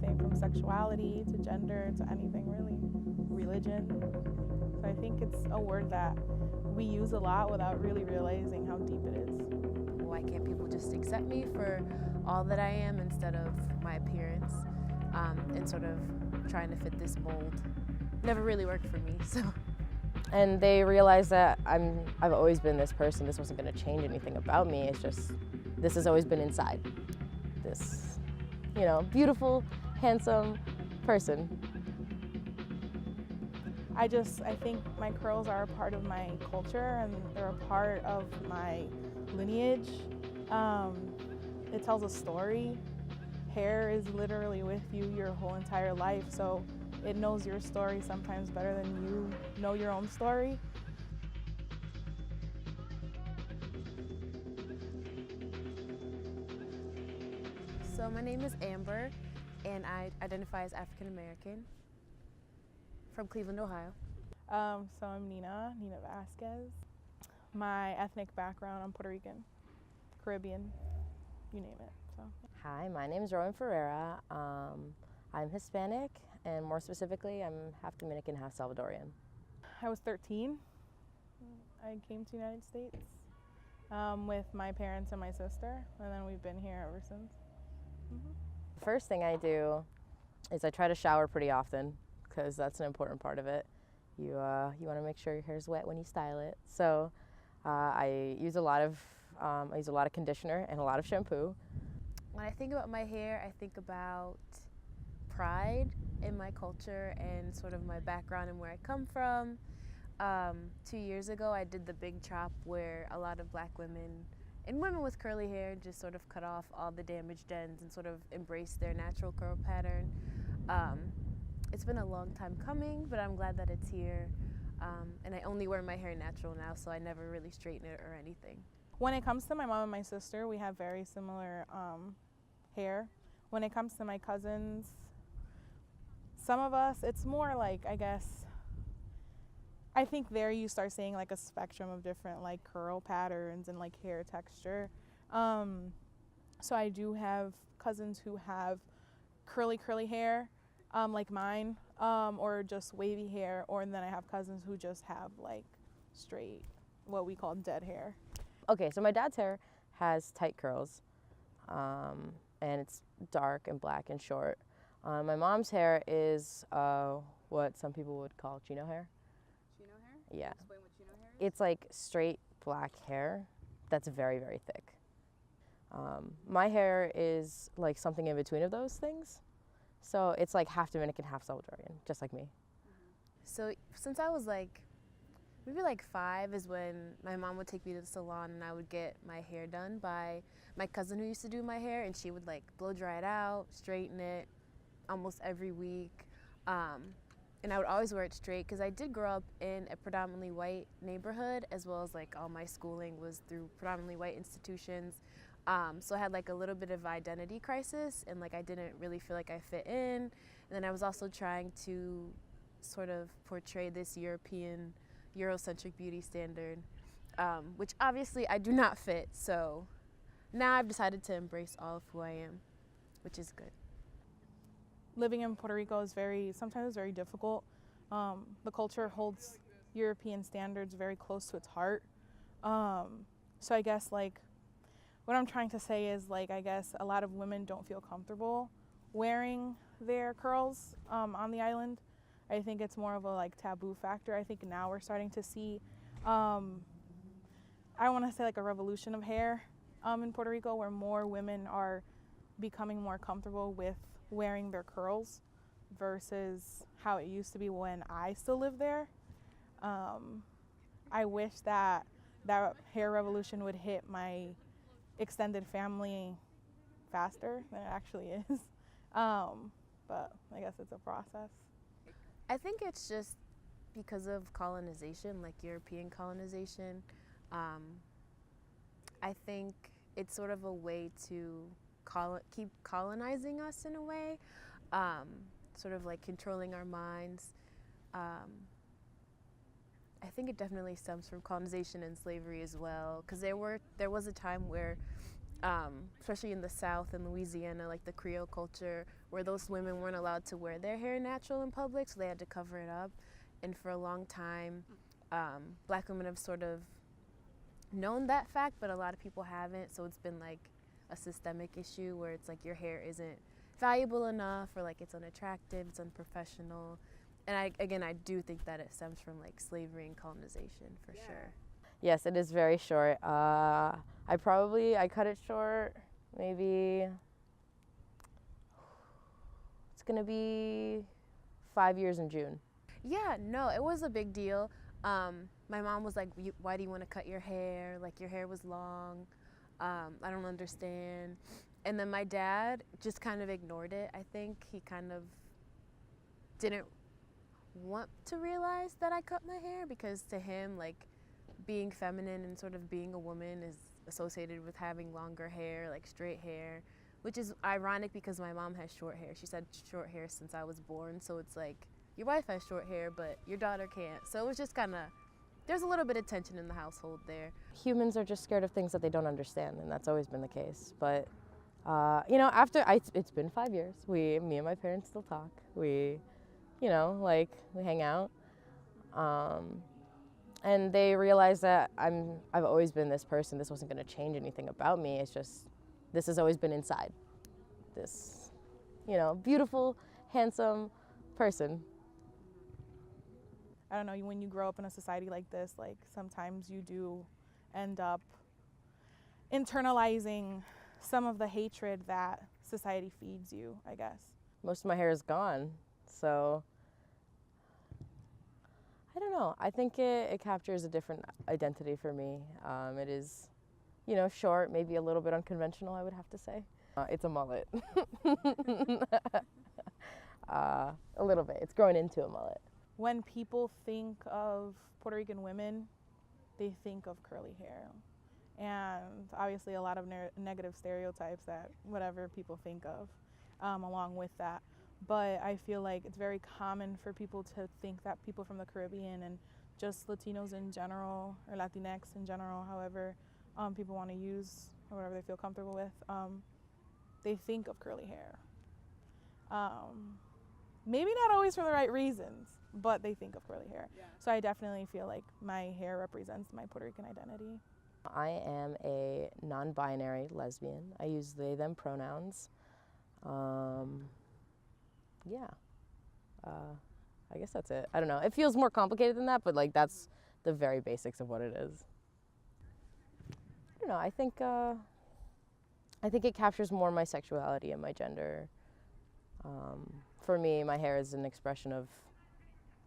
everything from sexuality to gender to anything really, religion. So I think it's a word that we use a lot without really realizing how deep it is. Why can't people just accept me for all that I am instead of my appearance, and sort of trying to fit this mold? Never really worked for me, so. And they realize that I've always been this person. This wasn't going to change anything about me. It's just, this has always been inside. This, beautiful, handsome person. I think my curls are a part of my culture and they're a part of my lineage. It tells a story. Hair is literally with you your whole entire life, so it knows your story sometimes better than you know your own story. So my name is Amber, and I identify as African American from Cleveland, Ohio. So I'm Nina Vazquez. My ethnic background, I'm Puerto Rican, Caribbean, you name it. So. Hi, my name is Rowan Ferreira. I'm Hispanic, and more specifically, I'm half Dominican, half Salvadorian. I was 13. I came to the United States with my parents and my sister, and then we've been here ever since. The first thing I do is I try to shower pretty often because that's an important part of it. You want to make sure your hair's wet when you style it. So I use a lot of conditioner and a lot of shampoo. When I think about my hair, I think about pride in my culture and sort of my background and where I come from. 2 years ago, I did the big chop where a lot of black women and women with curly hair just sort of cut off all the damaged ends and sort of embrace their natural curl pattern. It's been a long time coming, but I'm glad that it's here. And I only wear my hair natural now, so I never really straighten it or anything. When it comes to my mom and my sister, we have very similar hair. When it comes to my cousins, some of us, it's more like, I think there you start seeing like a spectrum of different like curl patterns and like hair texture. So I do have cousins who have curly hair, like mine, or just wavy hair, and then I have cousins who just have like straight, what we call dead hair. Okay, so my dad's hair has tight curls, and it's dark and black and short. My mom's hair is what some people would call chino hair. Chino hair? Yeah. Explain what chino hair is. It's like straight black hair that's very, very thick. My hair is like something in between of those things. So it's like half Dominican, half Salvadorian, just like me. So since I was maybe 5 is when my mom would take me to the salon and I would get my hair done by my cousin who used to do my hair, and she would blow dry it out, straighten it almost every week. And I would always wear it straight because I did grow up in a predominantly white neighborhood, as well as all my schooling was through predominantly white institutions. So I had a little bit of identity crisis, and I didn't really feel like I fit in. And then I was also trying to sort of portray this Eurocentric beauty standard, which obviously I do not fit. So now I've decided to embrace all of who I am, which is good. Living in Puerto Rico is sometimes very difficult. The culture holds European standards very close to its heart. So I guess what I'm trying to say is I guess a lot of women don't feel comfortable wearing their curls on the island. I think it's more of a taboo factor. I think now we're starting to see, I want to say a revolution of hair in Puerto Rico, where more women are becoming more comfortable with wearing their curls versus how it used to be when I still lived there. I wish that hair revolution would hit my extended family faster than it actually is. But I guess it's a process. I think it's just because of colonization, European colonization. I think it's sort of a way to keep colonizing us in a way, sort of controlling our minds. I think it definitely stems from colonization and slavery as well, because there was a time where especially in the South and Louisiana, like the Creole culture, where those women weren't allowed to wear their hair natural in public, so they had to cover it up. And for a long time, Black women have sort of known that fact, but a lot of people haven't. So it's been like a systemic issue where it's like your hair isn't valuable enough, or like it's unattractive, it's unprofessional. And I do think that it stems from like slavery and colonization for sure. Yes, it is very short. I cut it short, maybe, it's gonna be 5 years in June. Yeah, no, it was a big deal. My mom was like, why do you want to cut your hair? Like, your hair was long. I don't understand. And then my dad just kind of ignored it. I think he kind of didn't want to realize that I cut my hair, because to him, like, being feminine and sort of being a woman is associated with having longer hair, like straight hair, which is ironic because my mom has short hair. She's had short hair since I was born, so it's like, your wife has short hair, but your daughter can't. So it was just kind of, there's a little bit of tension in the household there. Humans are just scared of things that they don't understand, and that's always been the case. But, it's been 5 years. Me and my parents still talk. We hang out. And they realize that I've always been this person. This wasn't going to change anything about me. It's just, this has always been inside. This, beautiful, handsome person. I don't know, when you grow up in a society like this, like sometimes you do end up internalizing some of the hatred that society feeds you, I guess. Most of my hair is gone, so I don't know. I think it captures a different identity for me. It is, short, maybe a little bit unconventional, I would have to say. It's a mullet. A little bit. It's growing into a mullet. When people think of Puerto Rican women, they think of curly hair. And obviously a lot of negative stereotypes that whatever people think of along with that. But I feel like it's very common for people to think that people from the Caribbean and just Latinos in general, or Latinx in general, however people want to use or whatever they feel comfortable with, they think of curly hair. Maybe not always for the right reasons, but they think of curly hair. Yeah. So I definitely feel like my hair represents my Puerto Rican identity. I am a non-binary lesbian. I use they, them pronouns. I guess that's it. I don't know. It feels more complicated than that, but like that's the very basics of what it is. I don't know. I think it captures more my sexuality and my gender. For me, my hair is an expression of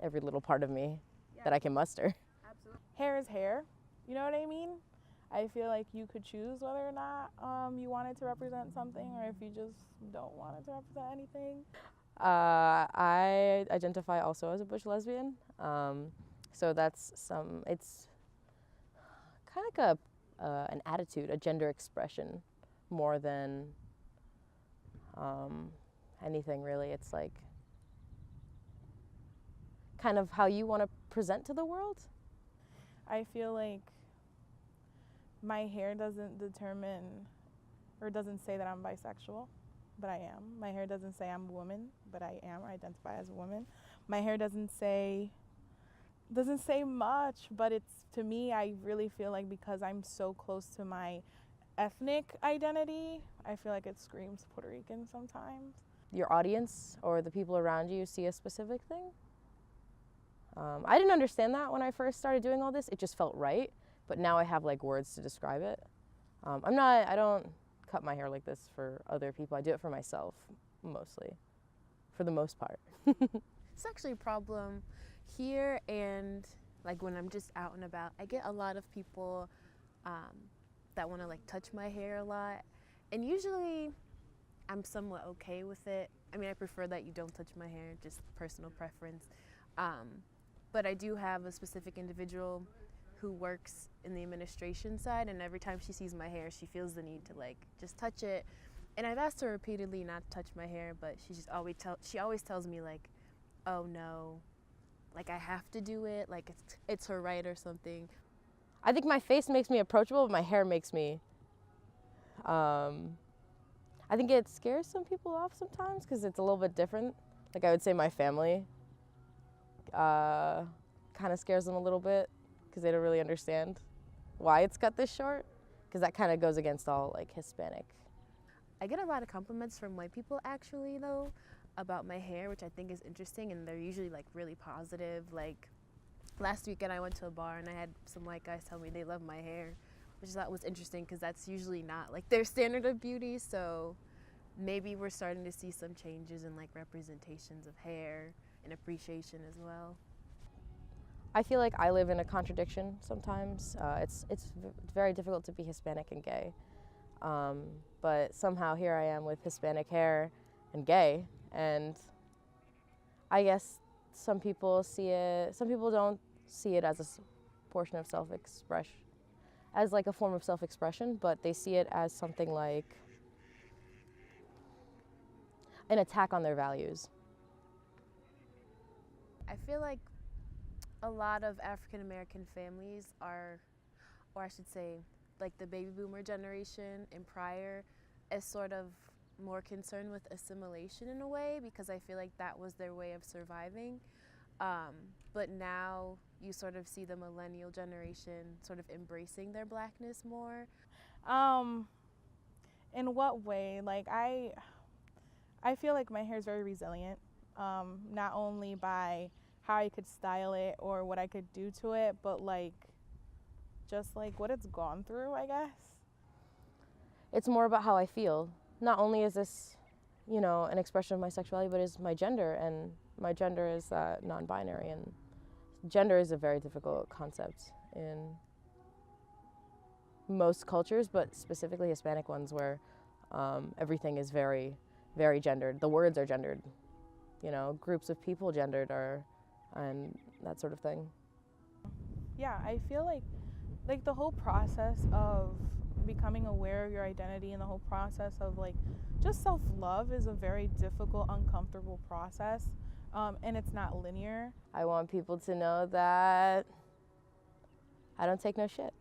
every little part of me that I can muster. Absolutely. Hair is hair, you know what I mean? I feel like you could choose whether or not you want it to represent something, or if you just don't want it to represent anything. I identify also as a butch lesbian, so it's kind of like an attitude, a gender expression, more than anything really. It's like kind of how you want to present to the world. I feel like my hair doesn't determine or doesn't say that I'm bisexual, but I am. My hair doesn't say I'm a woman, but I am. I identify as a woman. My hair doesn't say much, but it's, to me, I really feel like because I'm so close to my ethnic identity, I feel like it screams Puerto Rican sometimes. Your audience or the people around you see a specific thing. I didn't understand that when I first started doing all this. It just felt right, but now I have like words to describe it. I don't cut my hair like this for other people. I do it for myself, mostly, for the most part. It's actually a problem here, and like when I'm just out and about, I get a lot of people that want to like touch my hair a lot, and usually I'm somewhat okay with it. I mean, I prefer that you don't touch my hair, just personal preference. But I do have a specific individual who works in the administration side, and every time she sees my hair, she feels the need to like just touch it. And I've asked her repeatedly not to touch my hair, but she always tells me like, oh no, like I have to do it, like it's her right or something. I think my face makes me approachable, but my hair makes me I think it scares some people off sometimes because it's a little bit different. Like I would say my family kind of scares them a little bit because they don't really understand why it's cut this short, because that kind of goes against all like Hispanic. I get a lot of compliments from white people actually though about my hair, which I think is interesting, and they're usually like really positive. Like last weekend I went to a bar and I had some white guys tell me they love my hair, which I thought was interesting because that's usually not like their standard of beauty. So maybe we're starting to see some changes in like representations of hair and appreciation as well. I feel like I live in a contradiction sometimes. It's very difficult to be Hispanic and gay, but somehow here I am with Hispanic hair and gay, and I guess some people see it. Some people don't see it as a portion of self-expression, as like a form of self-expression, but they see it as something like an attack on their values. I feel like a lot of African American families are, or I should say, like the baby boomer generation and prior, is sort of more concerned with assimilation in a way because I feel like that was their way of surviving. But now you sort of see the millennial generation sort of embracing their blackness more. In what way? Like I feel like my hair is very resilient, not only by how I could style it or what I could do to it, but like just like what it's gone through, I guess. It's more about how I feel. Not only is this, you know, an expression of my sexuality, but it's my gender, and my gender is non-binary, and gender is a very difficult concept in most cultures, but specifically Hispanic ones, where everything is very, very gendered. The words are gendered, you know, groups of people gendered are, and that sort of thing. Yeah, I feel like the whole process of becoming aware of your identity and the whole process of like just self-love is a very difficult, uncomfortable process, and it's not linear. I want people to know that I don't take no shit.